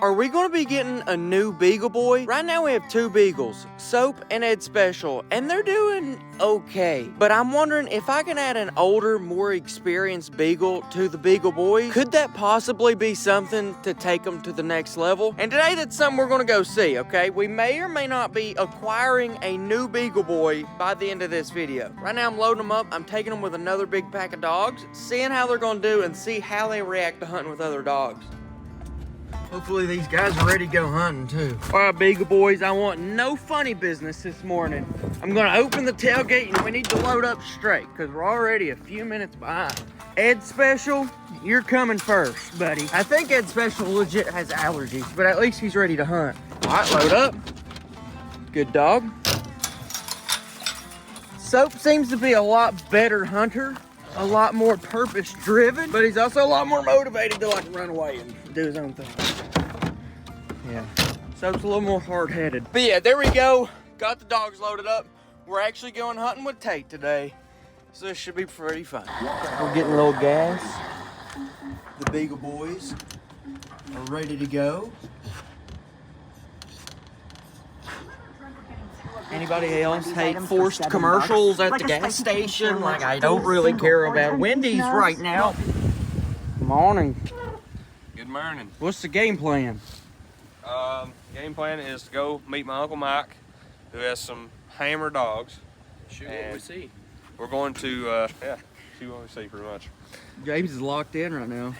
Are we going to be getting a new Beagle boy? Right now we have two Beagles, Soap and Ed Special, and they're doing okay. But I'm wondering if I can add an older, more experienced Beagle to the Beagle boys, could that possibly be something to take them to the next level? And today that's something we're going to go see, okay? We may or may not be acquiring a new Beagle boy by the end of this video. Right now I'm loading them up, I'm taking them with another big pack of dogs, seeing how they're going to do and see how they react to hunting with other dogs. Hopefully these guys are ready to go hunting too. All right, Beagle boys, I want no funny business this morning. I'm gonna open the tailgate and we need to load up straight because we're already a few minutes behind. Ed Special, you're coming first, buddy. I think Ed Special legit has allergies, but at least he's ready to hunt. All right, load up. Good dog. Soap seems to be a lot better hunter, a lot more purpose driven, but he's also a lot more motivated to like run away and do his own thing. Yeah, Soap's a little more hard-headed. But yeah, there we go. Got the dogs loaded up. We're actually going hunting with Tate today, so this should be pretty fun. We're getting a little gas. The Beagle boys are ready to go. Anybody else hate forced commercials at the gas station? Like, I don't really care about Wendy's right now. Morning. Good morning. What's the game plan? Game plan is to go meet my Uncle Mike, who has some hammer dogs. Shoot what we see. We're going to, yeah, see what we see pretty much. James is locked in right now.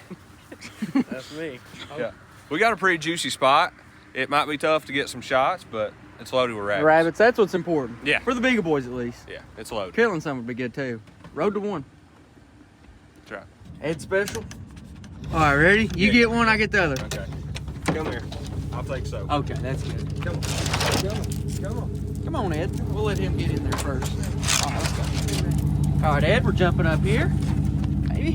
That's me. Yeah. We got a pretty juicy spot. It might be tough to get some shots, but it's loaded with rabbits. Rabbits, that's what's important. Yeah. For the Beagle boys, at least. Yeah, it's loaded. Killing some would be good, too. Road to one. That's right. Ed Special. All right, ready? You get one, I get the other. Okay. Come here. I'll take Soap. Okay, that's good. Come on. Come on. Come on, Ed. We'll let him get in there first. All right, let's go. All right, Ed, we're jumping up here. Maybe.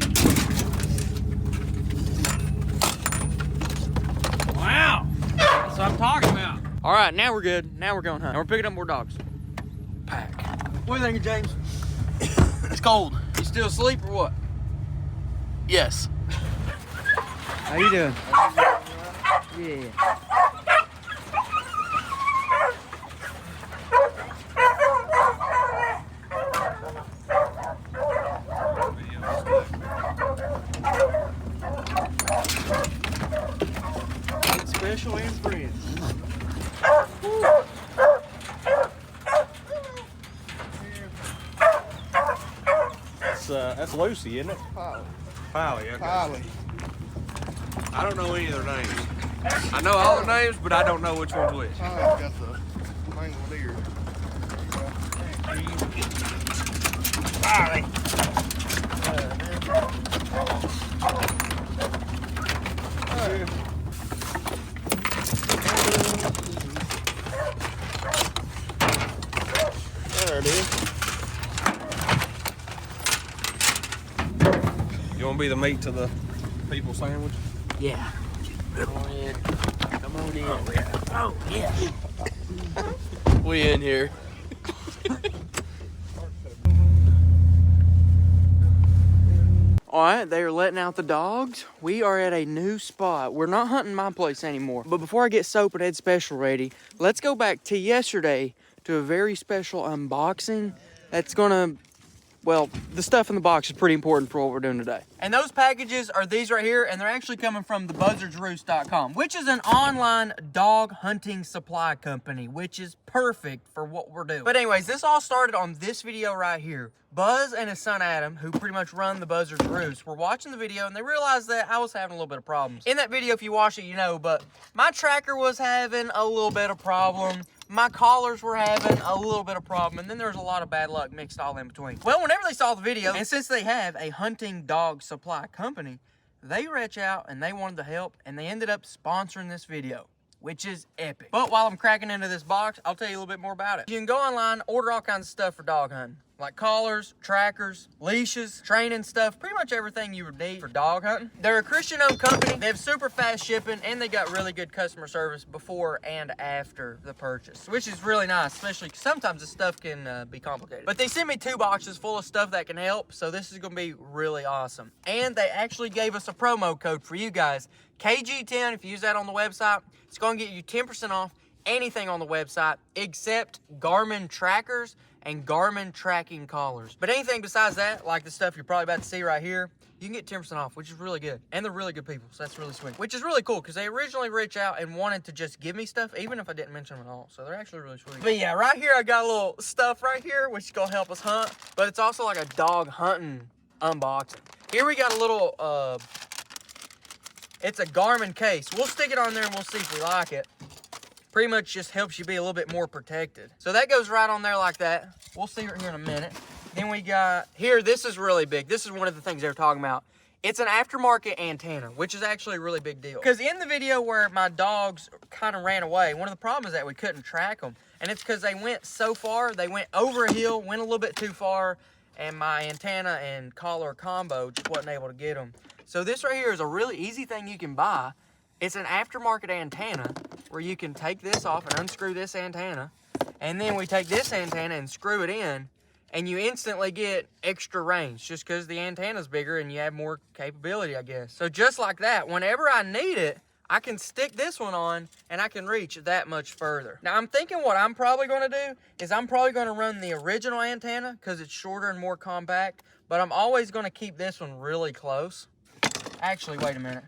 Wow. That's what I'm talking about. All right, now we're good. Now we're going hunting. Now we're picking up more dogs. Pack. What do you think, James? It's cold. You still asleep or what? Yes. How you doing? Yeah. Special and friends. That's Lucy, isn't it? Polly, okay. Polly. I don't know any of their names. I know all their names, but I don't know which one's which. Polly's got the mangled ear. Polly. There it is. You want to be the meat to the people sandwich? Yeah. Come on in. Come on in. Oh, yeah. We in here. All right, they are letting out the dogs. We are at a new spot. We're not hunting my place anymore. But before I get Soap and Ed Special ready, let's go back to yesterday to a very special unboxing that's gonna, well, the stuff in the box is pretty important for what we're doing today. And those packages are these right here, and they're actually coming from thebuzzardsroost.com, which is an online dog hunting supply company, which is perfect for what we're doing. But anyways, this all started on this video right here. Buzz and his son Adam, who pretty much run the Buzzards Roost, were watching the video and they realized that I was having a little bit of problems. In that video, if you watch it, you know, but my tracker was having a little bit of problem. My collars were having a little bit of problem, and then there was a lot of bad luck mixed all in between. Well, whenever they saw the video, and since they have a hunting dog supply company, they reached out and they wanted to help, and they ended up sponsoring this video, which is epic. But while I'm cracking into this box, I'll tell you a little bit more about it. You can go online, order all kinds of stuff for dog hunting. like collars, trackers, leashes, training stuff, pretty much everything you would need for dog hunting. They're a Christian-owned company. They have super fast shipping, and they got really good customer service before and after the purchase, which is really nice, especially because sometimes this stuff can be complicated. But they sent me 2 boxes full of stuff that can help, so this is going to be really awesome. And they actually gave us a promo code for you guys, KG10. If you use that on the website, it's going to get you 10% off anything on the website except Garmin trackers and Garmin tracking collars. But anything besides that, like the stuff you're probably about to see right here, you can get 10% off, which is really good. And they're really good people, so that's really sweet. Which is really cool, because they originally reached out and wanted to just give me stuff, even if I didn't mention them at all. So they're actually really sweet. But yeah, right here I got a little stuff right here, which is going to help us hunt. But it's also like a dog hunting unboxing. Here we got a little, it's a Garmin case. We'll stick it on there and we'll see if we like it. Pretty much just helps you be a little bit more protected. So that goes right on there like that. We'll see it here in a minute. Then we got here, this is really big. This is one of the things they were talking about. It's an aftermarket antenna, which is actually a really big deal. Because in the video where my dogs kind of ran away, one of the problems is that we couldn't track them. And it's because they went so far, they went over a hill, went a little bit too far, and my antenna and collar combo just wasn't able to get them. So this right here is a really easy thing you can buy. It's an aftermarket antenna where you can take this off and unscrew this antenna. And then we take this antenna and screw it in, and you instantly get extra range just because the antenna's bigger and you have more capability, I guess. So just like that, whenever I need it, I can stick this one on and I can reach that much further. Now I'm thinking what I'm probably gonna do is I'm probably gonna run the original antenna because it's shorter and more compact, but I'm always gonna keep this one really close. Actually, wait a minute.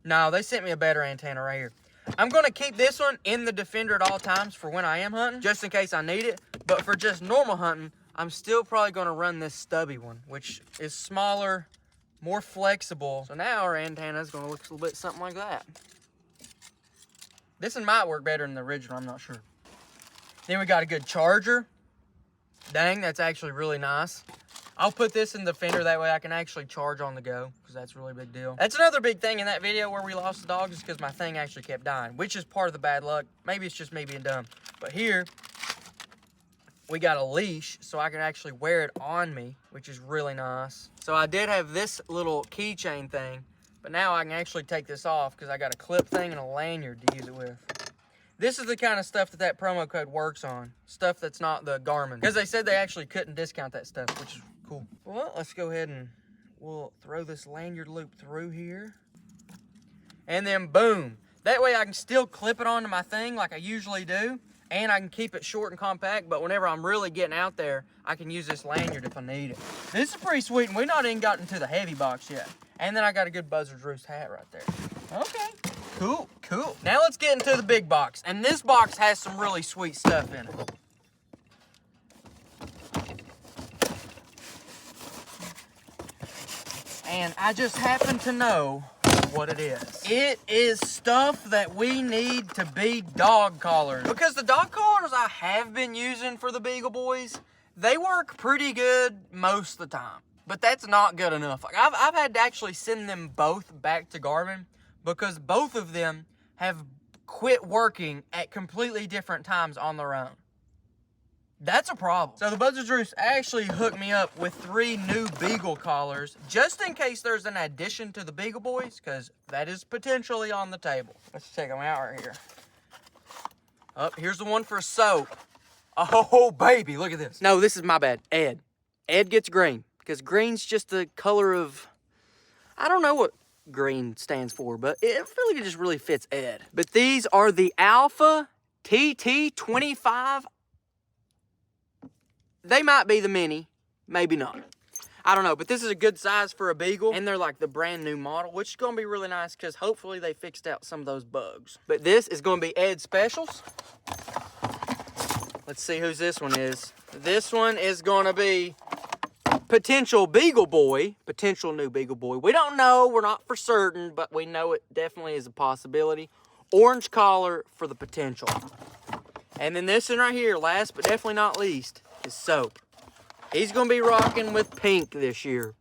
No, they sent me a better antenna right here. I'm going to keep this one in the Defender at all times for when I am hunting, just in case I need it. But for just normal hunting, I'm still probably going to run this stubby one, which is smaller, more flexible. So now our antenna is going to look a little bit something like that. This one might work better than the original, I'm not sure. Then we got a good charger. Dang, that's actually really nice. I'll put this in the fender, that way I can actually charge on the go, because that's a really big deal. That's another big thing in that video where we lost the dogs, is because my thing actually kept dying, which is part of the bad luck. Maybe it's just me being dumb. But here, we got a leash, so I can actually wear it on me, which is really nice. So I did have this little keychain thing, but now I can actually take this off, because I got a clip thing and a lanyard to use it with. This is the kind of stuff that promo code works on. Stuff that's not the Garmin. Because they said they actually couldn't discount that stuff, which is cool. Well, let's go ahead and we'll throw this lanyard loop through here. And then boom. That way I can still clip it onto my thing like I usually do. And I can keep it short and compact, but whenever I'm really getting out there, I can use this lanyard if I need it. This is pretty sweet, and we've not even gotten to the heavy box yet. And then I got a good Buzzard's Roost hat right there. Okay. Cool, cool. Now let's get into the big box. And this box has some really sweet stuff in it. And I just happen to know what it is. It is stuff that we need to be dog collars. Because the dog collars I have been using for the Beagle Boys, they work pretty good most of the time. But that's not good enough. Like I've had to actually send them both back to Garmin, because both of them have quit working at completely different times on their own. That's a problem. So the Buzzard's Roost actually hooked me up with 3 new Beagle collars, just in case there's an addition to the Beagle Boys, because that is potentially on the table. Let's check them out right here. Oh, here's the one for soap. Oh, baby, look at this. No, this is my bad. Ed. Ed gets green, because green's just the color of, I don't know what green stands for, but it really just really fits Ed. But these are the Alpha TT25. They might be the mini, maybe not. I don't know, but this is a good size for a Beagle, and they're like the brand new model, which is going to be really nice because hopefully they fixed out some of those bugs. But this is going to be Ed's Specials. Let's see whose this one is. This one is going to be potential Beagle Boy, potential new Beagle Boy. We don't know, we're not for certain, but we know it definitely is a possibility. Orange collar for the potential. And then this one right here, last but definitely not least, is Soap. He's going to be rocking with pink this year.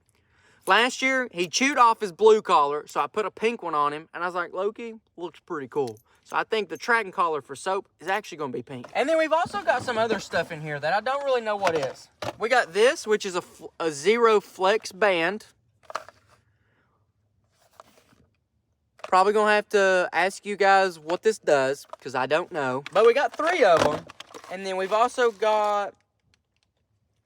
Last year, he chewed off his blue collar, so I put a pink one on him, and I was like, Loki, looks pretty cool. So I think the tracking collar for Soap is actually going to be pink. And then we've also got some other stuff in here that I don't really know what is. We got this, which is a Zero Flex band. Probably going to have to ask you guys what this does, because I don't know. But we got 3 of them. And then we've also got,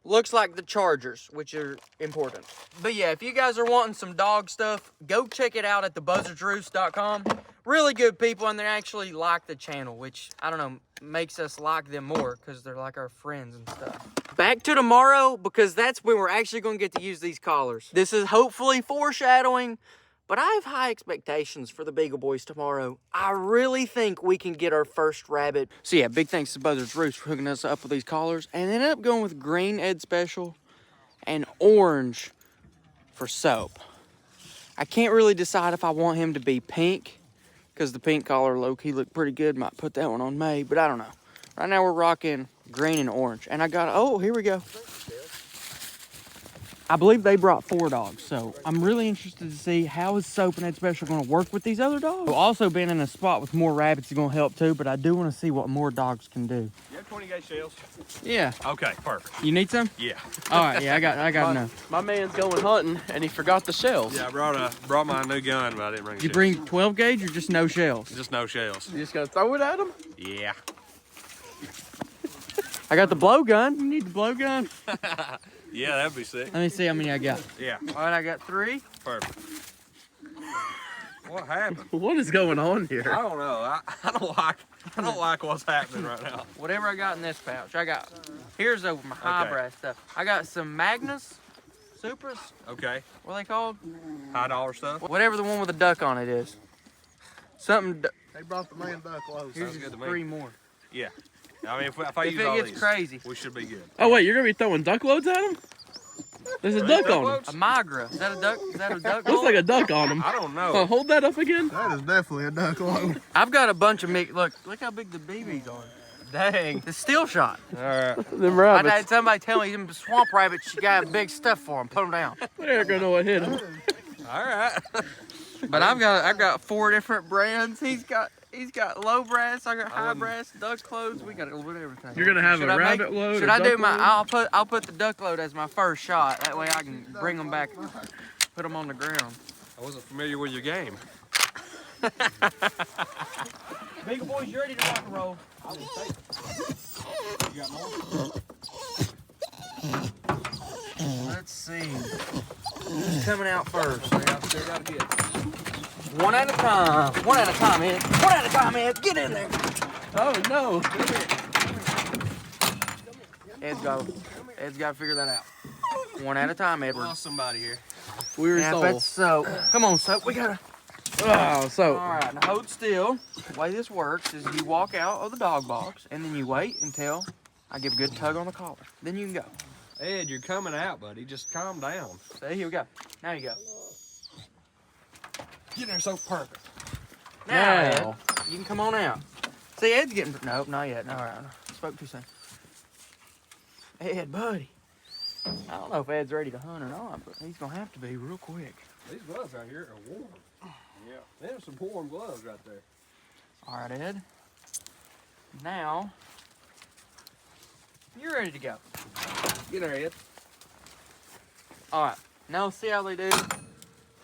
looks like the chargers, which are important. But yeah, if you guys are wanting some dog stuff, go check it out at thebuzzardsroost.com. Really good people, and they actually like the channel, which, I don't know, makes us like them more, because they're like our friends and stuff. Back to tomorrow, because that's when we're actually going to get to use these collars. This is hopefully foreshadowing, but I have high expectations for the Beagle Boys tomorrow. I really think we can get our first rabbit. So yeah, big thanks to Buzzards Roost for hooking us up with these collars. And ended up going with green Ed Special and orange for Soap. I can't really decide if I want him to be pink, because the pink collar low-key looked pretty good. Might put that one on May, but I don't know. Right now we're rocking green and orange. And I got, oh, here we go. I believe they brought 4 dogs, so I'm really interested to see how is Soap and Ed Special going to work with these other dogs. Also, being in a spot with more rabbits is going to help too, but I do want to see what more dogs can do. You have 20 gauge shells? Yeah. Okay, perfect. You need some? Yeah. All right, yeah, I got enough. My man's going hunting and he forgot the shells. Yeah, I brought my new gun, but I didn't bring Did you bring 12 gauge or just no shells? Just no shells. You just gonna throw it at him? Yeah. I got the blow gun. You need the blow gun? Yeah, that'd be sick. Let me see how many I got. Yeah. All right, I got 3. Perfect. What happened? What is going on here? I don't know. I don't like what's happening right now. Whatever I got in this pouch, I got. Here's my high brass stuff. I got some Magnus Supras. Okay. What are they called? High dollar stuff. Whatever the one with a duck on it is. Something. They brought the man duck low. Here's Sounds good just to me. 3 more. Yeah. I mean, if I If use it all gets these, crazy. we should be good. Oh wait, you're gonna be throwing duck loads at him? There's a duck on him. loads? A Migra. Is that a duck? Is that a duck? Looks like a duck on him. I don't know. Hold that up again. That is definitely a duck load. I've got a bunch of meat. Look how big the BBs are. Dang. The steel shot. All right. Them I rabbits. had somebody tell me them swamp rabbits, you got big stuff for them. Put them down. They ain't gonna know what hit him. All right. But I've got 4 different brands. He's got low brass. I got high brass, duck loads. We got a little bit of everything. You're gonna have Should a I rabbit load. Should or I do duck my? load? I'll put the duck load as my first shot. That way I can bring them back, put them on the ground. I wasn't familiar with your game. Beagle Boys, you ready to rock and roll? You got more? Let's see. Who's coming out first? Still got to get. One at a time. One at a time, Ed. One at a time, Ed. Get in there. Oh no. Ed's got to figure that out. One at a time, Edward. Lost somebody here. Weird Yeah, soul. that's Soap. Come on, Soap. We gotta. Oh, so All right, now hold still. The way this works is you walk out of the dog box, and then you wait until I give a good tug on the collar. Then you can go. Ed, you're coming out, buddy. Just calm down. See, here we go. Now you go. Get in there so perfect. Now, Ed, now. you can come on out. See, Ed's getting. Nope, not yet. No, all right. Spoke too soon. Ed, buddy. I don't know if Ed's ready to hunt or not, but he's gonna have to be real quick. These gloves out here are warm. Yeah. There's some warm gloves right there. All right, Ed. Now, you're ready to go. Get there, Ed. All right. Now see how they do,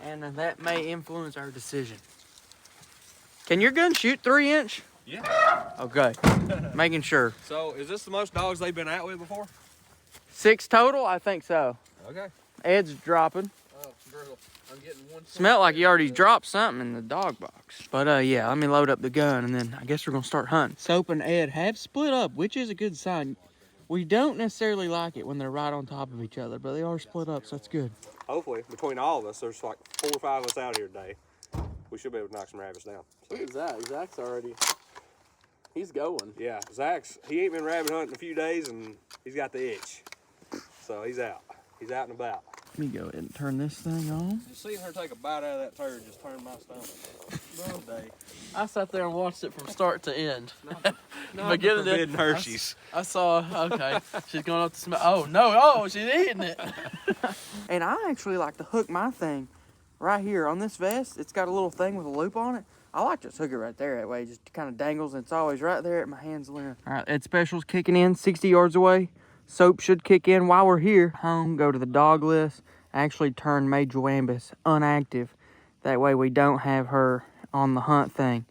and that may influence our decision. Can your gun shoot 3-inch? Yeah. Okay. Making sure. So, is this the most dogs they've been out with before? 6 total? I think so. Okay. Ed's dropping. Oh, girl. I'm getting one. Smelled like he already dropped something in the dog box. But yeah, let me load up the gun, and then I guess we're gonna start hunting. Soap and Ed have split up, which is a good sign. We don't necessarily like it when they're right on top of each other, but they are split up, so that's good. Hopefully, between all of us, there's like 4 or 5 of us out here today. We should be able to knock some rabbits down. Look at Zach. Zach's already. He's going. Yeah, he ain't been rabbit hunting in a few days, and he's got the itch. So he's out. He's out and about. Let me go ahead and turn this thing on. Just seeing her take a bite out of that turd just turned my stomach. Day. I sat there and watched it from start to end. Not the forbidden Hershey's. I saw, okay, she's going up to smell. Oh, no, oh, she's eating it. And I actually like to hook my thing right here on this vest. It's got a little thing with a loop on it. I like to just hook it right there. That way it just kind of dangles and it's always right there at my hand's length. All right, Ed Special's kicking in 60 yards away. Soap should kick in while we're here. Home, go to the dog list. Actually turn Major Wambus unactive. That way we don't have her on the hunt thing.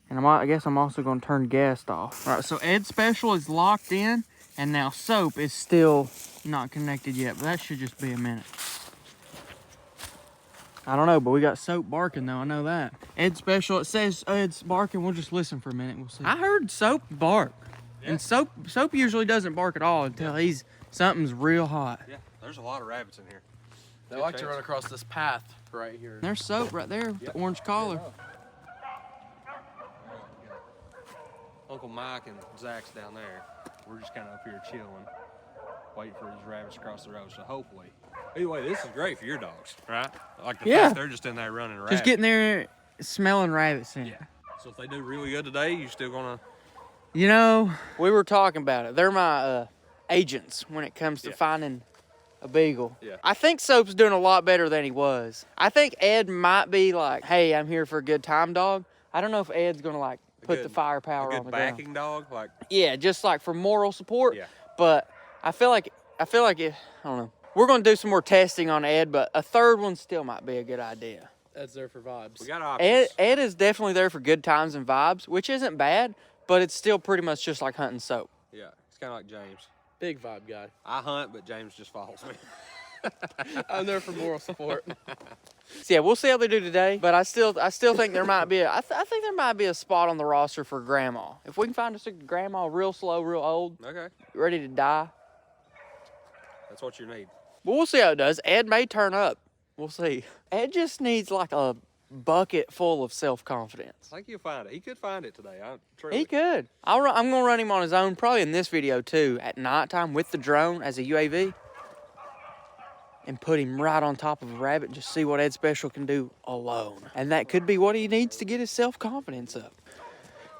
And I guess I'm also going to turn Guest off. All right, so Ed Special is locked in, and now Soap is still not connected yet, but that should just be a minute. I don't know, but we got Soap barking though, I know that. Ed Special, it says Ed's barking. We'll just listen for a minute and we'll see. I heard Soap bark. Yeah. And Soap usually doesn't bark at all until something's real hot. Yeah, there's a lot of rabbits in here. They like to run across this path right here. There's Soap right there, the orange collar. Uncle Mike and Zach's down there. We're just kind of up here chilling, waiting for these rabbits to cross the road. So hopefully, either way, this is great for your dogs, right? Like the fact they're just in there running around. Just getting there, smelling rabbits in. Yeah. So if they do really good today, you still gonna? You know, we were talking about it. They're my agents when it comes to finding a beagle. Yeah. I think Soap's doing a lot better than he was. I think Ed might be like, hey, I'm here for a good time dog. I don't know if Ed's gonna like put the firepower on the ground. A good backing dog, like. Yeah, just like for moral support. Yeah. But I feel like I don't know. We're gonna do some more testing on Ed, but a third one still might be a good idea. Ed's there for vibes. We got options. Ed is definitely there for good times and vibes, which isn't bad, but it's still pretty much just like hunting Soap. Yeah, it's kind of like James. Big vibe guy. I hunt, but James just follows me. I'm there for moral support. So yeah, we'll see how they do today. But I still think there might be I think there might be a spot on the roster for Grandma. If we can find us a Grandma real slow, real old, Okay. ready to die. That's what you need. But we'll see how it does. Ed may turn up. We'll see. Ed just needs like a bucket full of self-confidence. I think you'll find it. He could find it today. He could. I'm going to run him on his own, probably in this video too, at nighttime with the drone as a UAV. And put him right on top of a rabbit and just see what Ed Special can do alone. And that could be what he needs to get his self-confidence up.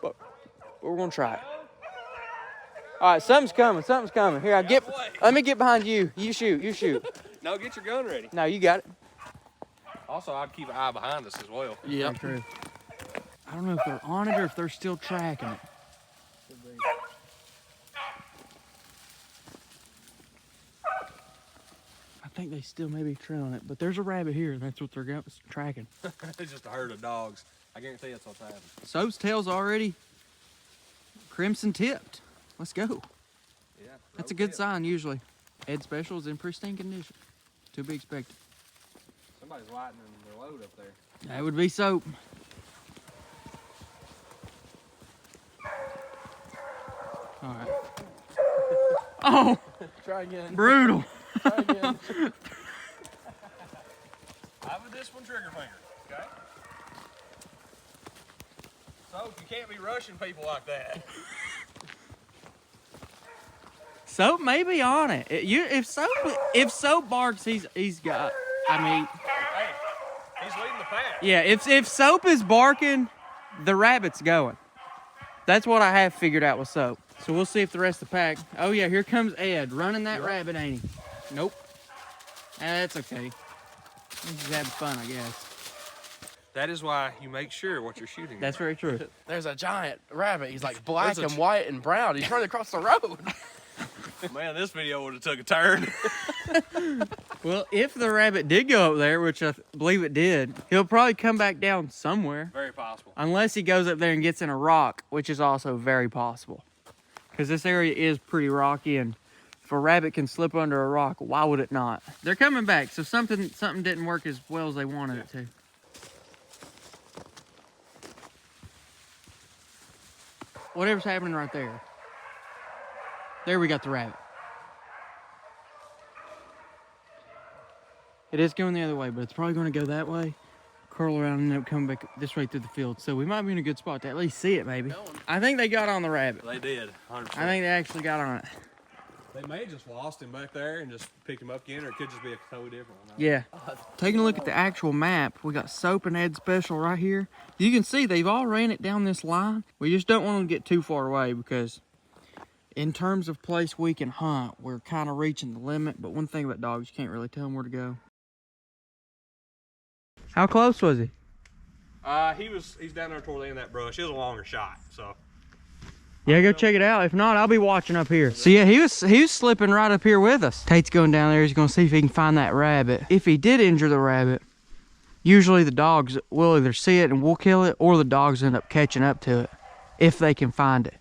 But we're going to try it. All right, something's coming. Here, let me get behind you. You shoot. No, get your gun ready. No, you got it. Also, I'd keep an eye behind us as well. Yeah. True. I don't know if they're on it or if they're still tracking it. I think they still may be trailing it, but there's a rabbit here, and that's what they're tracking. It's just a herd of dogs. I guarantee that's what's happening. Soap's tail's already crimson tipped. Let's go. Yeah. That's a good sign usually. Ed Special is in pristine condition. To be expected. Somebody's lightening their load up there. That would be Soap. All right. Oh, Try again. brutal. Try again. I with this one trigger finger, okay? So you can't be rushing people like that. Soap may be on it. If Soap barks, he's got. I mean, Hey, he's leading the pack. yeah. If Soap is barking, the rabbit's going. That's what I have figured out with Soap. So we'll see if the rest of the pack. Oh yeah, here comes Ed running that rabbit, ain't he? Nope. That's okay. He's having fun, I guess. That is why you make sure what you're shooting. That's very true. There's a giant rabbit. He's like black and white and brown. He's running across the road. Man, this video would have took a turn. Well, if the rabbit did go up there, which I believe it did, he'll probably come back down somewhere. Very possible. Unless he goes up there and gets in a rock, which is also very possible. Because this area is pretty rocky, and if a rabbit can slip under a rock, why would it not? They're coming back, so something didn't work as well as they wanted it to. Whatever's happening right there. There we got the rabbit. It is going the other way, but it's probably going to go that way, curl around, and end up coming back this way through the field. So we might be in a good spot to at least see it, maybe. I think they got on the rabbit. They did, 100%. I think they actually got on it. They may have just lost him back there and just picked him up again, or it could just be a totally different one. Yeah. Taking a look at the actual map, we got Soap and Ed Special right here. You can see they've all ran it down this line. We just don't want them to get too far away because in terms of place we can hunt, we're kind of reaching the limit. But one thing about dogs, you can't really tell them where to go. How close was he? He's down there toward the end of that brush. He was a longer shot, so. Yeah, go check it out. If not, I'll be watching up here. So yeah, he was slipping right up here with us. Tate's going down there. He's going to see if he can find that rabbit. If he did injure the rabbit, usually the dogs will either see it and we'll kill it, or the dogs end up catching up to it if they can find it.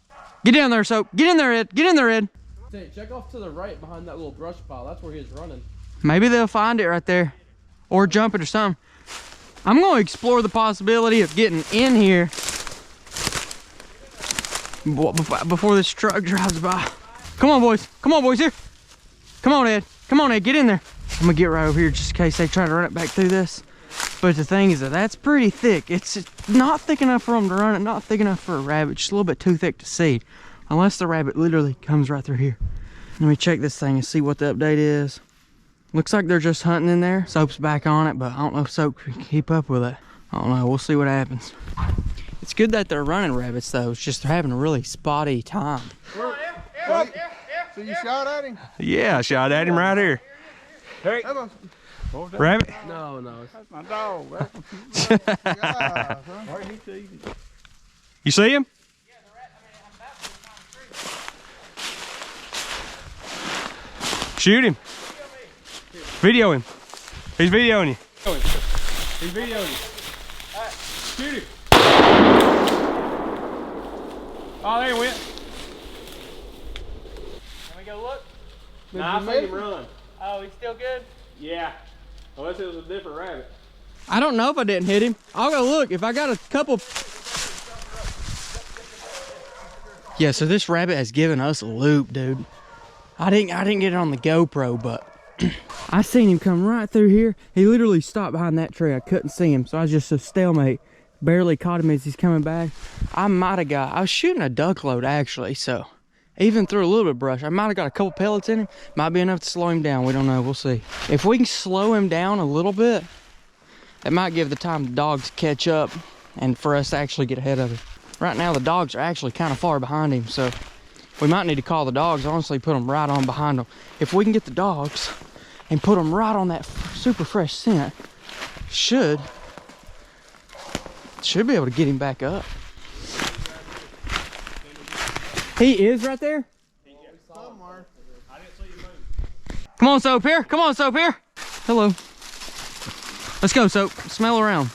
Get down there, Soap. Get in there, Ed. Get in there, Ed. Tate, check off to the right behind that little brush pile. That's where he was running. Maybe they'll find it right there, or jump it or something. I'm going to explore the possibility of getting in here before this truck drives by. Come on, boys. Come on, boys, here. Come on, Ed. Come on, Ed. Get in there. I'm going to get right over here just in case they try to run it back through this. But the thing is that that's pretty thick. It's not thick enough for them to run it, not thick enough for a rabbit, just a little bit too thick to see. Unless the rabbit literally comes right through here. Let me check this thing and see what the update is. Looks like they're just hunting in there. Soap's back on it, but I don't know if Soap can keep up with it. I don't know. We'll see what happens. It's good that they're running rabbits, though. It's just they're having a really spotty time. So you shot at him? Yeah, I shot at him right here. Hey, rabbit. No. That's my dog. You see him? Shoot him. Video him. He's videoing you. He's videoing you. Shoot him. Oh, there he went. Can we go look? Nah, I seen him run. Oh, he's still good? Yeah. Unless it was a different rabbit. I don't know if I didn't hit him. I'll go look. If I got a couple... Yeah, so this rabbit has given us a loop, dude. I didn't get it on the GoPro, but I seen him come right through here. He literally stopped behind that tree. I couldn't see him, so I was just a stalemate. Barely caught him as he's coming back. I was shooting a duck load actually, so even through a little bit of brush, I might have got a couple pellets in him. Might be enough to slow him down. We don't know. We'll see. If we can slow him down a little bit, it might give the time the dogs to catch up and for us to actually get ahead of him. Right now, the dogs are actually kind of far behind him, so we might need to call the dogs, honestly, put them right on behind them. If we can get the dogs and put them right on that super fresh scent, should be able to get him back up. He is right there? Somewhere. Come on, Soap, here. Come on, Soap, here. Hello. Let's go, Soap. Smell around.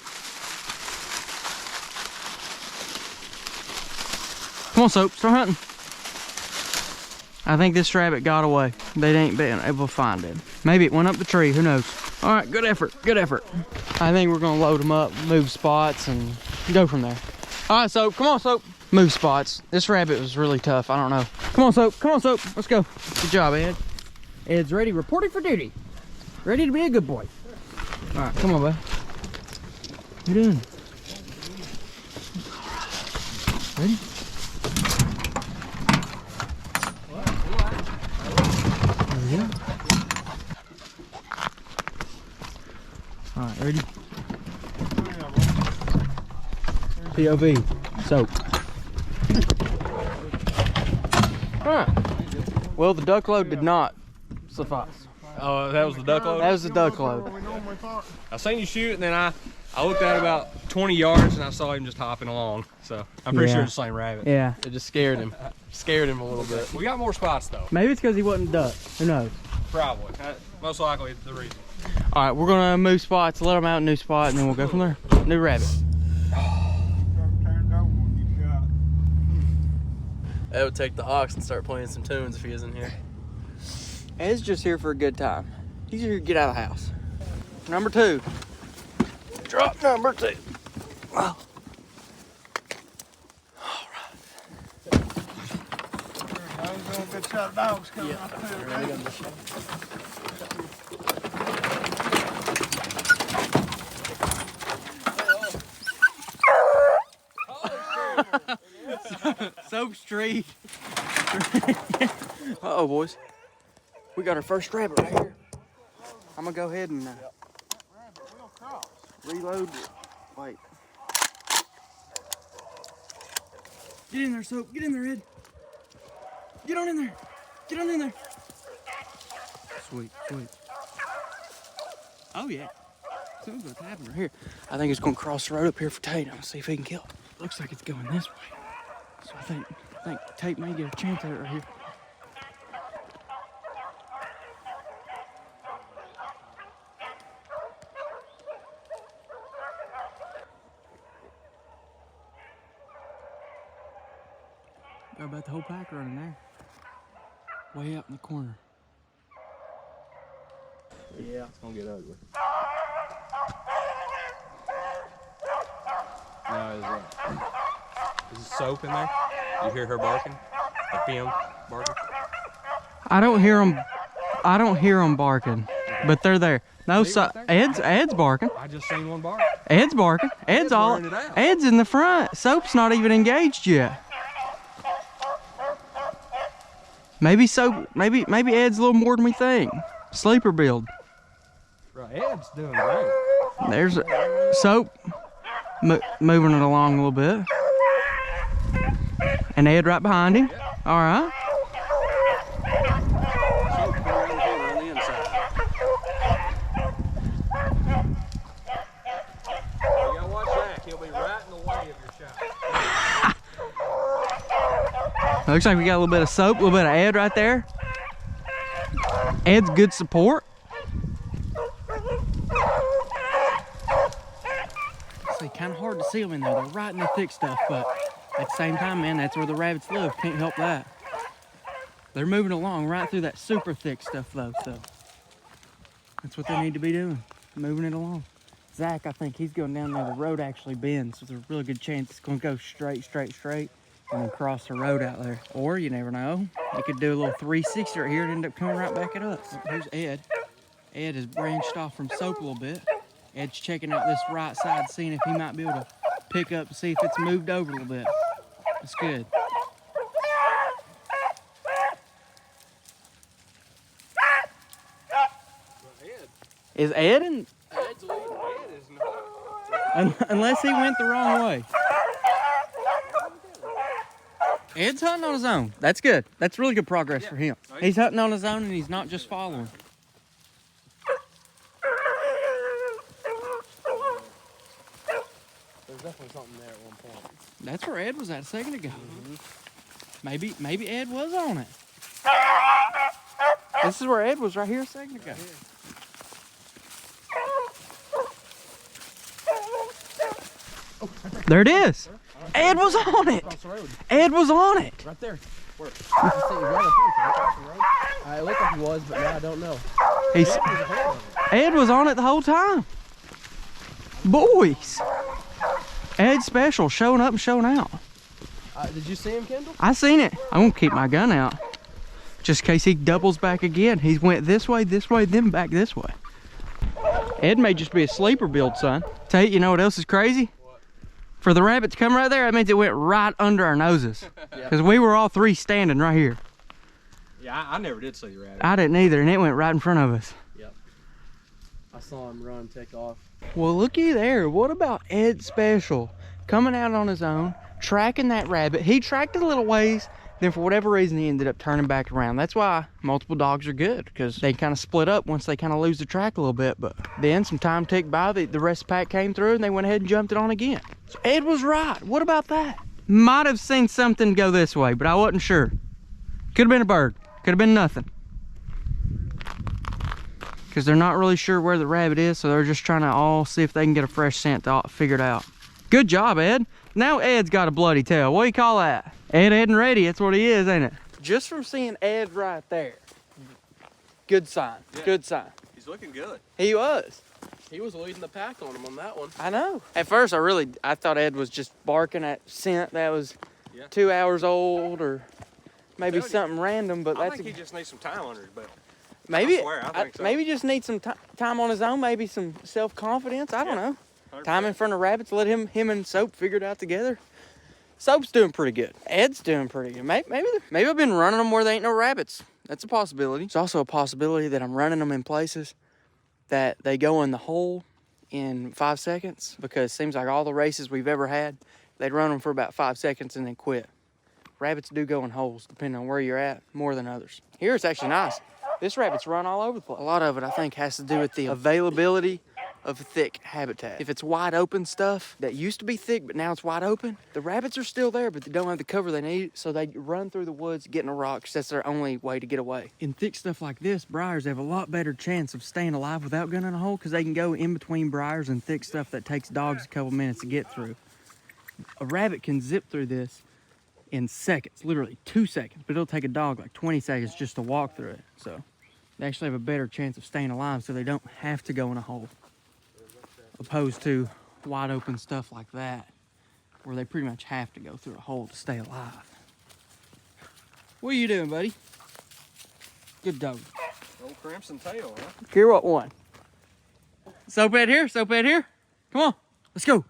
Come on, Soap. Start hunting. I think this rabbit got away. They ain't been able to find him. Maybe it went up the tree. Who knows? All right, good effort. Good effort. I think we're going to load them up, move spots, and go from there. All right, Soap. Come on, Soap. Move spots. This rabbit was really tough. I don't know. Come on, Soap. Come on, Soap. Let's go. Good job, Ed. Ed's ready, reporting for duty. Ready to be a good boy. All right, come on, bud. What you doing? Ready? There we go. All right, ready? POV. Soap. All right. Well, the duck load did not suffice. Oh, that was the duck load? That was the duck load. I seen you shoot, and then I looked at about 20 yards, and I saw him just hopping along. So I'm pretty sure it's the same rabbit. Yeah. It just scared him. Scared him a little bit. We got more spots, though. Maybe it's because he wasn't duck. Who knows? Probably. Most likely the reason. All right, we're gonna move spots, let them out, new spot, and then we'll go from there. New rabbit. Ed would take the ox and start playing some tunes if he isn't here. Ed's just here for a good time. He's here to get out of the house. Number 2. Drop number 2. Oh. All right. I was doing a good shot of dogs coming out Soap Street. Uh-oh, boys. We got our first rabbit right here. I'm gonna go ahead and reload it. Wait. Get in there, Soap. Get in there, Ed. Get on in there. Get on in there. Sweet, sweet. Oh, yeah. Something's gonna happen right here. I think it's gonna cross the road up here for Tate. I'm gonna see if he can kill it. Looks like it's going this way. So I think Tate may get a chance at it right here. Got about the whole pack running there. Way up in the corner. Yeah. It's gonna get ugly. No, is it Soap in there? You hear her barking? Or him barking? I don't hear them barking, but they're there. No, so Ed's barking. I just seen one bark. Ed's barking. Ed's in the front. Soap's not even engaged yet. Maybe Ed's a little more than we think. Sleeper build. Right, Ed's doing great. There's Soap moving it along a little bit. And Ed right behind him. All right. Soap around here on the inside. You gotta watch Zach. He'll be right in the way of your shot. Looks like we got a little bit of Soap, a little bit of Ed right there. Ed's good support. It's kind of hard to see them in there. They're right in the thick stuff, but at the same time, man, that's where the rabbits live. Can't help that. They're moving along right through that super thick stuff, though, so that's what they need to be doing, moving it along. Zach, I think he's going down there. The road actually bends, so there's a really good chance it's going to go straight, and then cross the road out there. Or, you never know, you could do a little 360 right here and end up coming right back at us. Here's Ed. Ed has branched off from Soap a little bit. Ed's checking out this right side, seeing if he might be able to pick up and see if it's moved over a little bit. That's good. Is Ed in? Ed's leading. Ed is not. Unless he went the wrong way. Ed's hunting on his own. That's good. That's really good progress for him. He's hunting on his own and he's not just following. There's definitely something there at one point. That's where Ed was at a second ago. Maybe Ed was on it. This is where Ed was right here a second ago. There it is. Ed was on it. Ed was on it. Right there. Where? You can see he's right up here, across the road. It looked like he was, but now I don't know. Ed was on it the whole time. Boys. Ed Special showing up and showing out. Did you see him, Kendall? I seen it. I'm gonna keep my gun out. Just in case he doubles back again. He went this way, then back this way. Ed may just be a sleeper build, son. Tate, you know what else is crazy? For the rabbit to come right there, that means it went right under our noses. Because we were all three standing right here. Yeah, I never did see the rabbit. I didn't either, and it went right in front of us. Yep. I saw him run, take off. Well, looky there. What about Ed Special? Coming out on his own, tracking that rabbit. He tracked it a little ways, then for whatever reason, he ended up turning back around. That's why multiple dogs are good, because they kind of split up once they kind of lose the track a little bit. But then some time ticked by, the rest of the pack came through, and they went ahead and jumped it on again. So Ed was right. What about that? Might have seen something go this way, but I wasn't sure. Could have been a bird. Could have been nothing. Because they're not really sure where the rabbit is, so they're just trying to all see if they can get a fresh scent figured out. Good job, Ed. Now Ed's got a bloody tail. What do you call that? Ed and ready. That's what he is, ain't it? Just from seeing Ed right there. Good sign. Yeah. Good sign. He's looking good. He was. He was leading the pack on him on that one. I know. At first, I thought Ed was just barking at scent that was 2 hours old or maybe something random. But I think he just needs some time under his belt. Maybe, I think so. Maybe just need some time on his own. Maybe some self-confidence. I don't know. 100%. Time in front of rabbits. Let him and Soap figure it out together. Soap's doing pretty good. Ed's doing pretty good. Maybe I've been running them where there ain't no rabbits. That's a possibility. It's also a possibility that I'm running them in places that they go in the hole in 5 seconds, because it seems like all the races we've ever had, they'd run them for about 5 seconds and then quit. Rabbits do go in holes, depending on where you're at, more than others. Here it's actually nice. This rabbit's run all over the place. A lot of it, I think, has to do with the availability of thick habitat. If it's wide open stuff that used to be thick, but now it's wide open, the rabbits are still there, but they don't have the cover they need, so they run through the woods, get in a rock, 'cause that's their only way to get away. In thick stuff like this, briars have a lot better chance of staying alive without going in a hole, because they can go in between briars and thick stuff that takes dogs a couple minutes to get through. A rabbit can zip through this in seconds, literally 2 seconds, but it'll take a dog like 20 seconds just to walk through it. So they actually have a better chance of staying alive, so they don't have to go in a hole, opposed to wide open stuff like that, where they pretty much have to go through a hole to stay alive. What are you doing, buddy? Good dog. Old crimson tail, huh? Here, what one? Soaphead here, Soaphead here. Come on, let's go.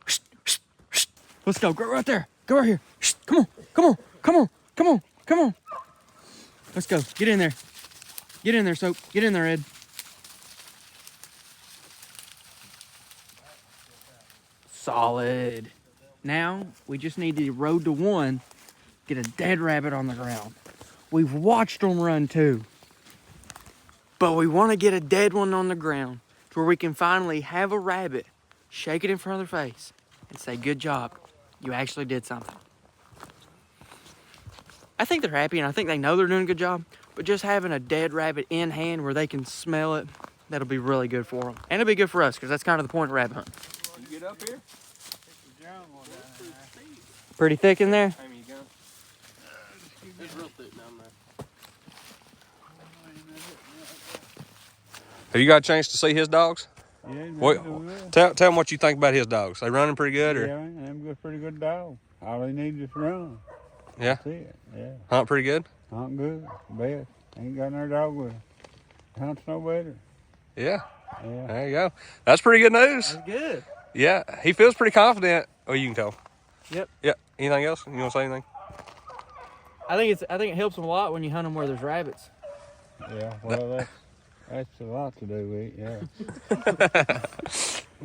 Let's go, go right there. Go right here. Come on, come on, come on, come on, come on. Let's go, get in there. Get in there, Soap. Get in there, Ed. Solid. Now, we just need to road to one, get a dead rabbit on the ground. We've watched them run too, but we want to get a dead one on the ground to where we can finally have a rabbit, shake it in front of their face, and say, good job, you actually did something. I think they're happy, and I think they know they're doing a good job, but just having a dead rabbit in hand where they can smell it, that'll be really good for them. And it'll be good for us, because that's kind of the point of rabbit hunting. You get up here? Pretty thick in there? Amy, you go. It's real thick down there. Have you got a chance to see his dogs? Yeah, he's What, doing good. tell them what you think about his dogs. They running pretty good, or Yeah, them good, pretty good dog. All they need is run. Yeah? That's it. Yeah. Hunt pretty good? Hunt good. Best. Ain't got no dog with him. Hunts no better. Yeah. Yeah. There you go. That's pretty good news. That's good. Yeah, he feels pretty confident. Oh, you can tell. Yep. Yeah. Anything else? You want to say anything? I think it helps them a lot when you hunt them where there's rabbits. Yeah. Well, that's a lot to do with it. Yeah.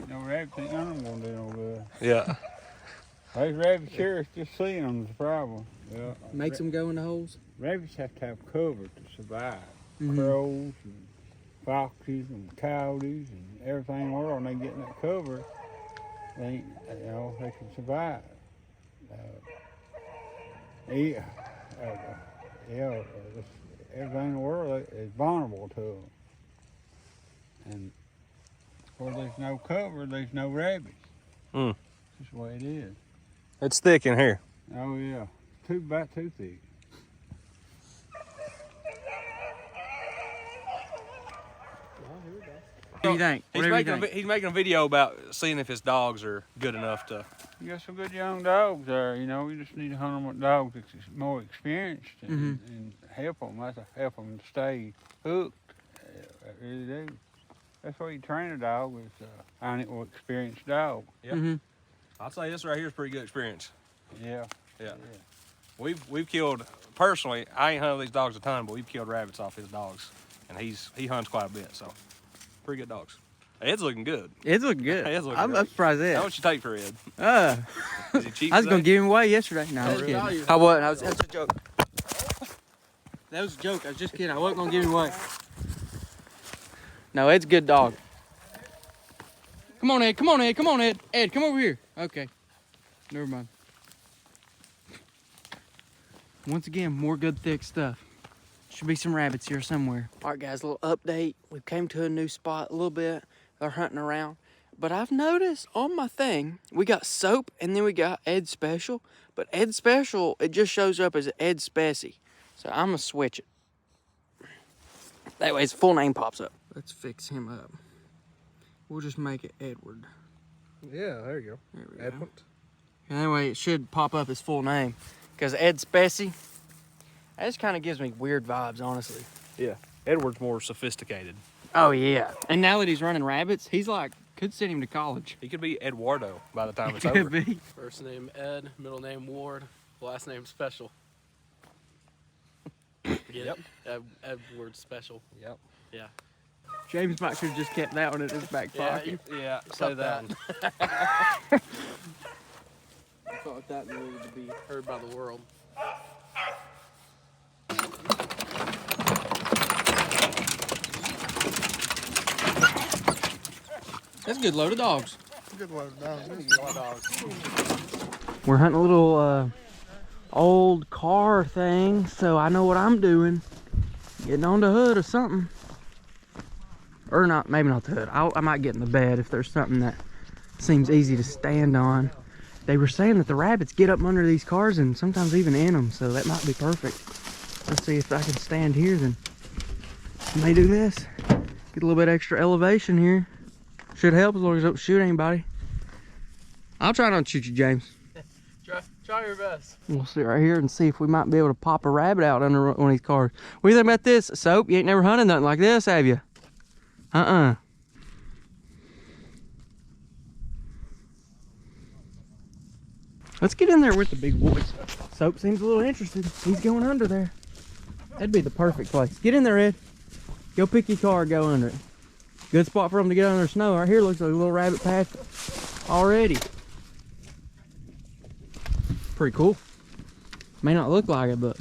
No rabbits ain't none of them gonna do no good. Yeah. Those rabbits here, it's just seeing them is the problem. Yeah. Makes them go in the holes. Rabbits have to have cover to survive. Mhm. Crows and foxes and coyotes and everything in the world, and they get in that cover, they can survive. Everything in the world is vulnerable to them. And where there's no cover, there's no rabbits. Mm. That's the way it is. It's thick in here. Oh yeah, about too thick. What do you think? He's making a video about seeing if his dogs are good enough to. You got some good young dogs there, you know. You just need to hunt them with dogs that's more experienced and help them. That's to help them stay hooked. I really do. That's why you train a dog, is find it with experienced dog. Yeah. Mm-hmm. I'd say this right here is pretty good experience. Yeah. Yeah. We've killed, personally, I ain't hunted these dogs a ton, but we've killed rabbits off his dogs. And he hunts quite a bit, so pretty good dogs. Ed's looking good. Ed's looking good. Ed's looking I'm great. surprised at How Ed. much you take for Ed? Is he cheap? I was today? gonna give him away yesterday. No, I was Value. kidding. I wasn't. That was a joke. That was a joke. I was just kidding. I wasn't gonna give him away. No, Ed's a good dog. Come on, Ed. Come on, Ed. Come on, Ed. Ed, come over here. Okay. Never mind. Once again, more good thick stuff. Should be some rabbits here somewhere. All right, guys, a little update. We came to a new spot a little bit. They're hunting around. But I've noticed on my thing, we got Soap and then we got Ed Special. But Ed Special, it just shows up as Ed Spessy. So I'm going to switch it. That way his full name pops up. Let's fix him up. We'll just make it Edward. Yeah, there you go. There we go. Edmund. And that way it should pop up his full name. Because Ed Spessy, that just kind of gives me weird vibes, honestly. Yeah. Edward's more sophisticated. Oh, yeah. And now that he's running rabbits, he's like, could send him to college. He could be Eduardo by the time it's Could over. be. First name Ed, middle name Ward, last name Special. Yep. Edward's special. Yep. Yeah. James might should have just kept that one in his back pocket. Yeah. Say that. I thought that needed to be. Heard by the world. That's a good load of dogs. Good load of dogs. We're hunting a little old car thing, so I know what I'm doing. Getting on the hood or something. Or not, maybe not the hood. I might get in the bed if there's something that seems easy to stand on. They were saying that the rabbits get up under these cars and sometimes even in them, so that might be perfect. Let's see if I can stand here, then I may do this. Get a little bit extra elevation here. Should help as long as I don't shoot anybody. I'll try not to shoot you, James. Try your best. We'll sit right here and see if we might be able to pop a rabbit out under one of these cars. What do you think about this, Soap? You ain't never hunted nothing like this, have you? Let's get in there with the big boys. Soap seems a little interested. He's going under there. That'd be the perfect place. Get in there, Ed. Go pick your car, go under it. Good spot for them to get under the snow. Right here looks like a little rabbit patch already. Pretty cool. May not look like it, but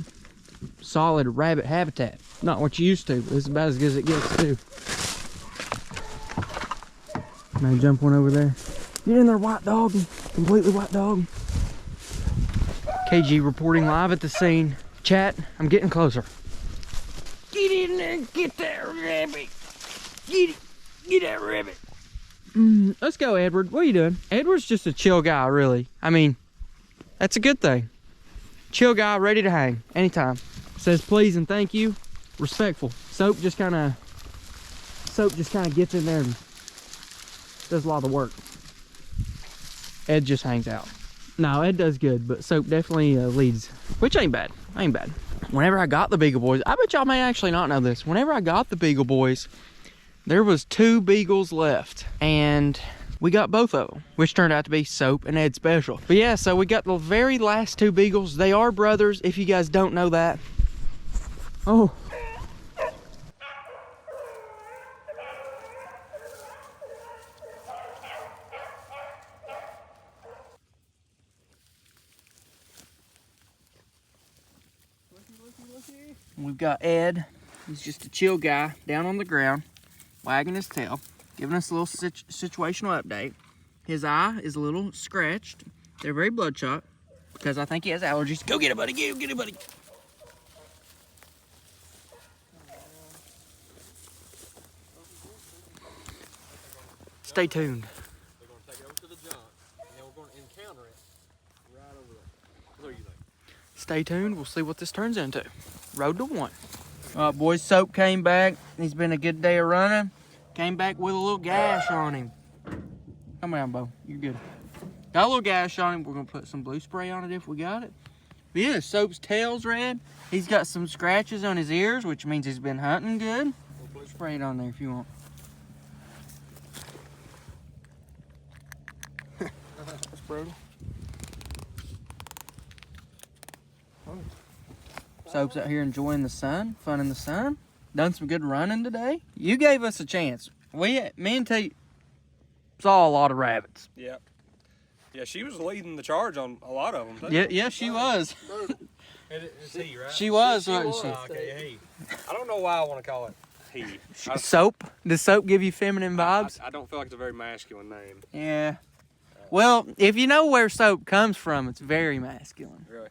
solid rabbit habitat. Not what you used to, but it's about as good as it gets too. May jump one over there. Get in there, white dog. Completely white dog. KG reporting live at the scene. Chat, I'm getting closer. Get in there and get that rabbit. Get it. Get that rabbit. Let's go, Edward. What are you doing? Edward's just a chill guy, really. I mean, that's a good thing. Chill guy, ready to hang anytime. Says please and thank you. Respectful. Soap just kind of gets in there and does a lot of the work. Ed just hangs out. No, Ed does good, but Soap definitely leads, which ain't bad. Ain't bad. Whenever I got the Beagle Boys, I bet y'all may actually not know this. Whenever I got the Beagle Boys, there was 2 Beagles left, and we got both of them, which turned out to be Soap and Ed Special. But yeah, so we got the very last 2 Beagles. They are brothers, if you guys don't know that. Oh. We've got Ed. He's just a chill guy down on the ground, wagging his tail, giving us a little situational update. His eye is a little scratched. They're very bloodshot because I think he has allergies. Go get it, buddy. Get it, buddy. Stay tuned. We're going to take it over to the junk, and then we're going to encounter it right over there. What do you think? Stay tuned. We'll see what this turns into. Road to 1. All right, boys. Soap came back. He's been a good day of running. Came back with a little gash on him. Come on, Bo. You're good. Got a little gash on him. We're going to put some blue spray on it if we got it. But yeah, Soap's tail's red. He's got some scratches on his ears, which means he's been hunting good. Spray it on there if you want. That's brutal. Soap's out here enjoying the sun, fun in the sun. Done some good running today. You gave us a chance. Me and Tate saw a lot of rabbits. Yep. Yeah, she was leading the charge on a lot of them. Yeah, she was. It's he, right? She was, wasn't she? Okay, he. I don't know why I want to call it he. Soap? Does Soap give you feminine vibes? I don't feel like it's a very masculine name. Yeah. Well, if you know where Soap comes from, it's very masculine. Really?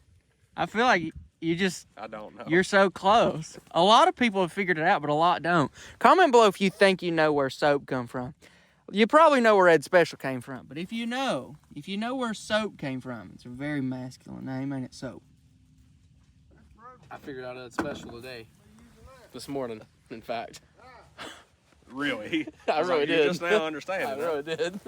I feel like you just... I don't know. You're so close. A lot of people have figured it out, but a lot don't. Comment below if you think you know where Soap come from. You probably know where Ed Special came from, but if you know where Soap came from, it's a very masculine name, ain't it, Soap? I figured out Ed Special today. This morning, in fact. Really? I really did. You just now understand. I really did.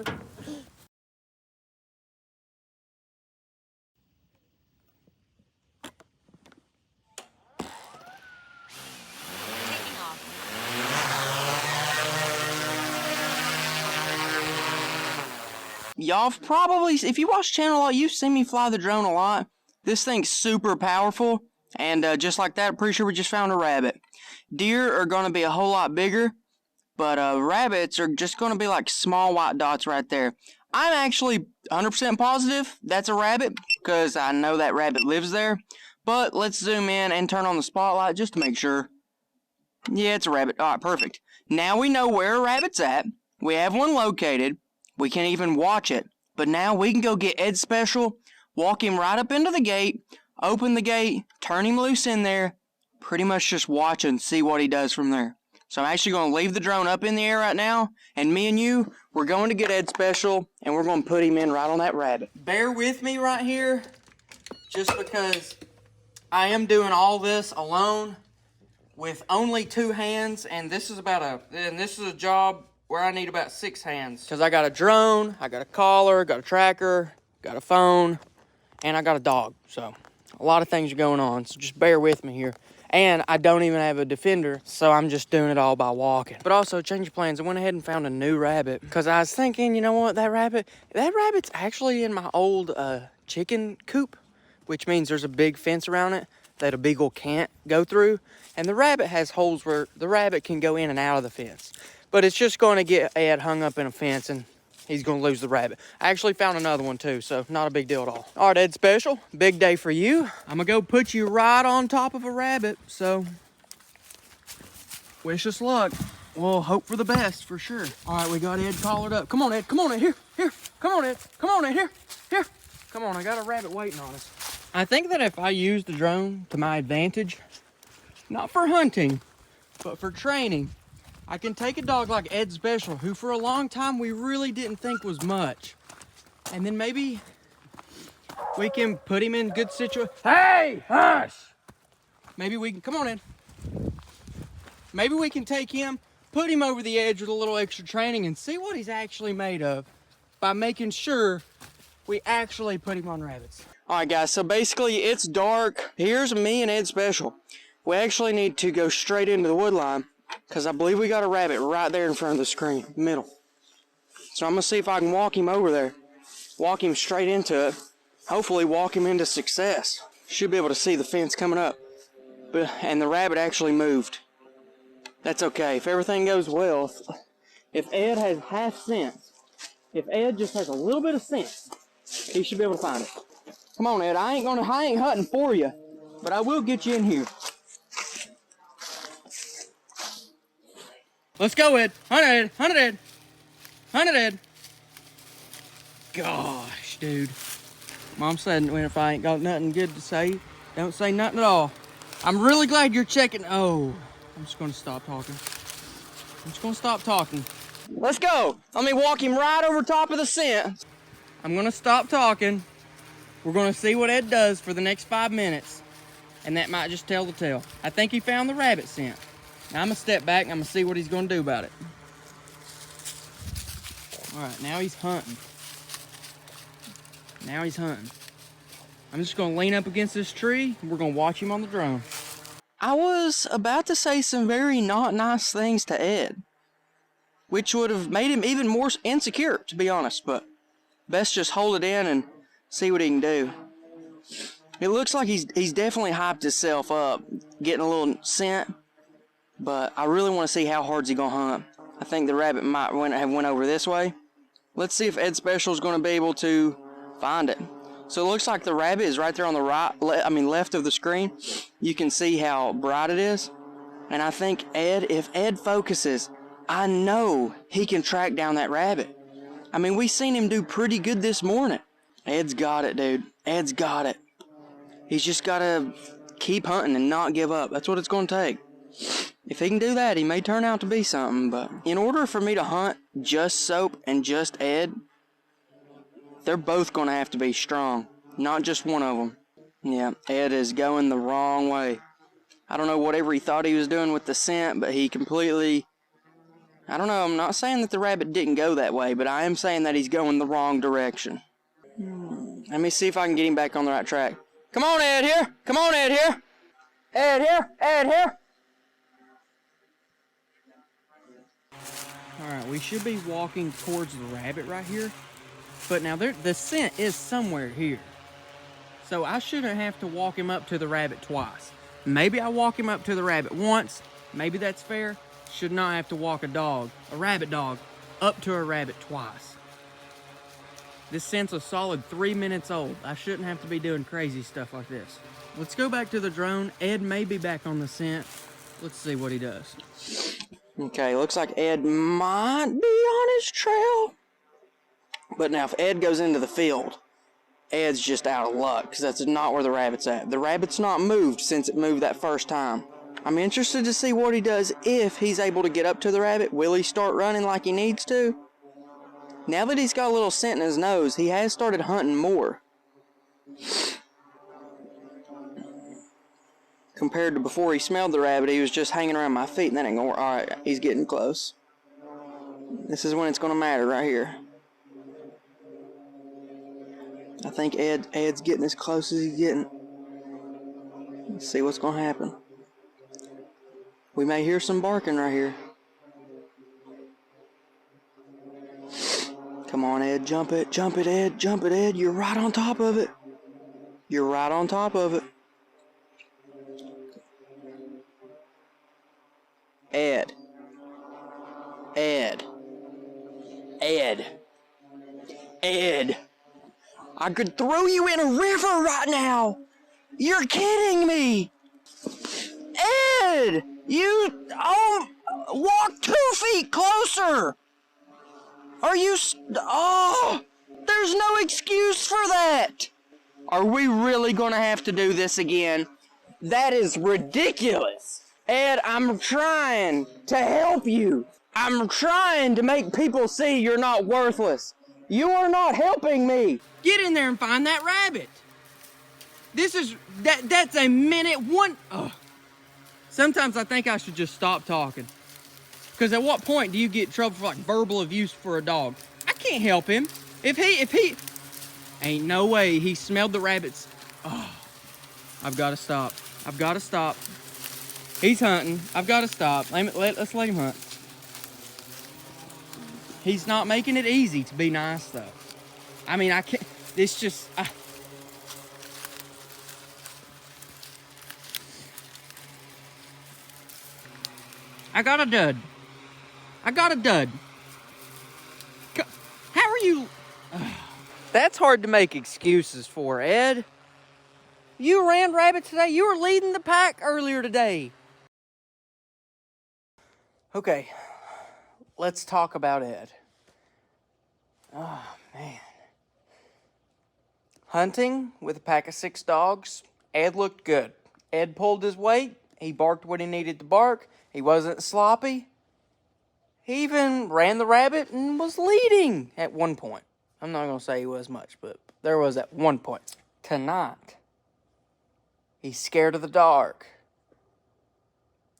Y'all probably, if you watch the channel a lot, you've seen me fly the drone a lot. This thing's super powerful. And just like that, pretty sure we just found a rabbit. Deer are going to be a whole lot bigger, but rabbits are just going to be like small white dots right there. I'm actually 100% positive that's a rabbit because I know that rabbit lives there. But let's zoom in and turn on the spotlight just to make sure. Yeah, it's a rabbit. All right, perfect. Now we know where a rabbit's at. We have one located. We can even watch it. But now we can go get Ed Special, walk him right up into the gate, open the gate, turn him loose in there, pretty much just watch and see what he does from there. So I'm actually going to leave the drone up in the air right now, and me and you, we're going to get Ed Special, and we're going to put him in right on that rabbit. Bear with me right here, just because I am doing all this alone with only 2 hands, and this is a job where I need about 6 hands. Because I got a drone, I got a collar, got a tracker, got a phone, and I got a dog. So a lot of things are going on, so just bear with me here. And I don't even have a defender, so I'm just doing it all by walking. But also, change of plans, I went ahead and found a new rabbit. Because I was thinking, you know what, that rabbit's actually in my old chicken coop, which means there's a big fence around it that a beagle can't go through. And the rabbit has holes where the rabbit can go in and out of the fence. But it's just going to get Ed hung up in a fence and he's going to lose the rabbit. I actually found another one too, so not a big deal at all. All right, Ed Special, big day for you. I'm going to go put you right on top of a rabbit, so wish us luck. We'll hope for the best for sure. All right, we got Ed collared up. Come on, Ed. Come on, Ed. Here. Come on, Ed. Come on, Ed. Here. Come on, I got a rabbit waiting on us. I think that if I use the drone to my advantage, not for hunting, but for training, I can take a dog like Ed Special, who for a long time we really didn't think was much. And then maybe we can put him in good situation. Hey, hush! Maybe we can, come on, Ed. Maybe we can take him, put him over the edge with a little extra training and see what he's actually made of by making sure we actually put him on rabbits. All right, guys, so basically it's dark. Here's me and Ed Special. We actually need to go straight into the wood line because I believe we got a rabbit right there in front of the screen, middle. So I'm going to see if I can walk him over there, walk him straight into it, hopefully walk him into success. Should be able to see the fence coming up. And the rabbit actually moved. That's okay. If everything goes well, if Ed has half sense, if Ed just has a little bit of sense, he should be able to find it. Come on, Ed. I ain't hunting for you, but I will get you in here. Let's go, Ed. Hunt it, Ed. Hunt it, Ed. Hunt it, Ed. Gosh, dude. Mom said if I ain't got nothing good to say, don't say nothing at all. I'm really glad you're checking. Oh, I'm just going to stop talking. Let's go. Let me walk him right over top of the scent. I'm going to stop talking. We're going to see what Ed does for the next 5 minutes. And that might just tell the tale. I think he found the rabbit scent. Now I'm going to step back and I'm going to see what he's going to do about it. All right, now he's hunting. I'm just going to lean up against this tree and we're going to watch him on the drone. I was about to say some very not nice things to Ed, which would have made him even more insecure, to be honest, but best just hold it in and see what he can do. It looks like he's definitely hyped himself up, getting a little scent, but I really want to see how hard's he going to hunt. I think the rabbit might have went over this way. Let's see if Ed Special is going to be able to find it. So it looks like the rabbit is right there on the left of the screen. You can see how bright it is. And I think if Ed focuses, I know he can track down that rabbit. I mean, we seen him do pretty good this morning. Ed's got it, dude. Ed's got it. He's just got to keep hunting and not give up. That's what it's going to take. If he can do that, he may turn out to be something. But in order for me to hunt just Soap and just Ed, they're both going to have to be strong, not just one of them. Yeah, Ed is going the wrong way. I don't know whatever he thought he was doing with the scent, but he completely... I don't know, I'm not saying that the rabbit didn't go that way, but I am saying that he's going the wrong direction. Let me see if I can get him back on the right track. Come on, Ed, here. Come on, Ed, here. Ed, here. Ed, here. All right, we should be walking towards the rabbit right here. But now the scent is somewhere here. So I shouldn't have to walk him up to the rabbit twice. Maybe I walk him up to the rabbit once. Maybe that's fair. Should not have to walk a rabbit dog, up to a rabbit twice. This scent's a solid 3 minutes old. I shouldn't have to be doing crazy stuff like this. Let's go back to the drone. Ed may be back on the scent. Let's see what he does. Okay, looks like Ed might be on his trail. But now if Ed goes into the field, Ed's just out of luck, because that's not where the rabbit's at. The rabbit's not moved since it moved that first time. I'm interested to see what he does if he's able to get up to the rabbit. Will he start running like he needs to? Now that he's got a little scent in his nose, he has started hunting more. Compared to before he smelled the rabbit, he was just hanging around my feet, and that ain't gonna work. Alright, he's getting close. This is when it's gonna matter right here. I think Ed's getting as close as he's getting. Let's see what's gonna happen. We may hear some barking right here. Come on, Ed, jump it, Ed, jump it, Ed. You're right on top of it. You're right on top of it. Ed. I could throw you in a river right now. You're kidding me. Ed, you walk 2 feet closer. Are you, there's no excuse for that. Are we really gonna have to do this again? That is ridiculous. Ed, I'm trying to help you. I'm trying to make people see you're not worthless. You are not helping me. Get in there and find that rabbit. That's a minute one. Sometimes I think I should just stop talking. Because at what point do you get in trouble for like verbal abuse for a dog? I can't help him. If he, ain't no way he smelled the rabbits. I've got to stop. He's hunting. I've got to stop. Let's let him hunt. He's not making it easy to be nice though. I mean, I can't, it's just, I got a dud. How are you? That's hard to make excuses for, Ed. You ran rabbits today. You were leading the pack earlier today. Okay, let's talk about Ed. Oh, man. Hunting with a pack of 6 dogs, Ed looked good. Ed pulled his weight. He barked what he needed to bark. He wasn't sloppy. He even ran the rabbit and was leading at one point. I'm not going to say he was much, but there was at one point. Tonight, he's scared of the dark.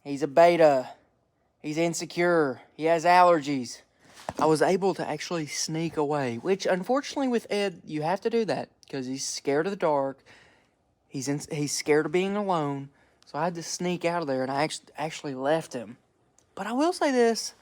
He's a beta. He's insecure. He has allergies. I was able to actually sneak away, which unfortunately with Ed, you have to do that because he's scared of the dark. He's scared of being alone. So I had to sneak out of there, and I actually left him. But I will say this.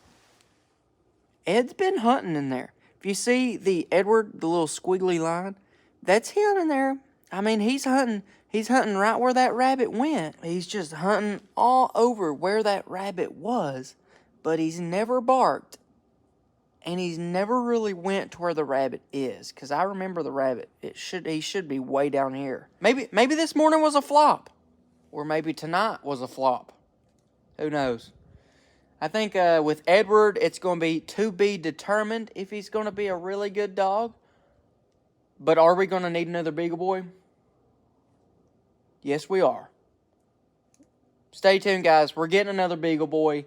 Ed's been hunting in there. If you see the Edward, the little squiggly line, that's him in there. I mean, he's hunting right where that rabbit went. He's just hunting all over where that rabbit was, but he's never barked. And he's never really went to where the rabbit is, because I remember the rabbit. He should be way down here. Maybe this morning was a flop. Or maybe tonight was a flop. Who knows? I think with Edward, it's going to be determined if he's going to be a really good dog. But are we going to need another Beagle Boy? Yes, we are. Stay tuned, guys. We're getting another Beagle Boy.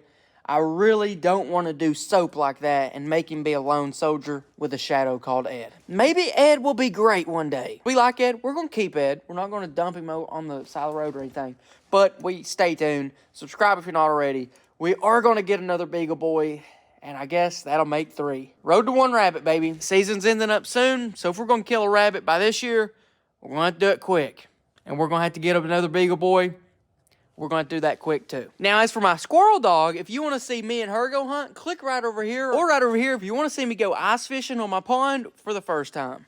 I really don't want to do soap like that and make him be a lone soldier with a shadow called Ed. Maybe Ed will be great one day. We like Ed. We're going to keep Ed. We're not going to dump him on the side of the road or anything. But stay tuned. Subscribe if you're not already. We are going to get another Beagle Boy. And I guess that'll make 3. Road to 1 rabbit, baby. Season's ending up soon. So if we're going to kill a rabbit by this year, we're going to have to do it quick. And we're going to have to get up another Beagle Boy. We're going to do that quick, too. Now, as for my squirrel dog, if you want to see me and her go hunt, click right over here. Or right over here if you want to see me go ice fishing on my pond for the first time.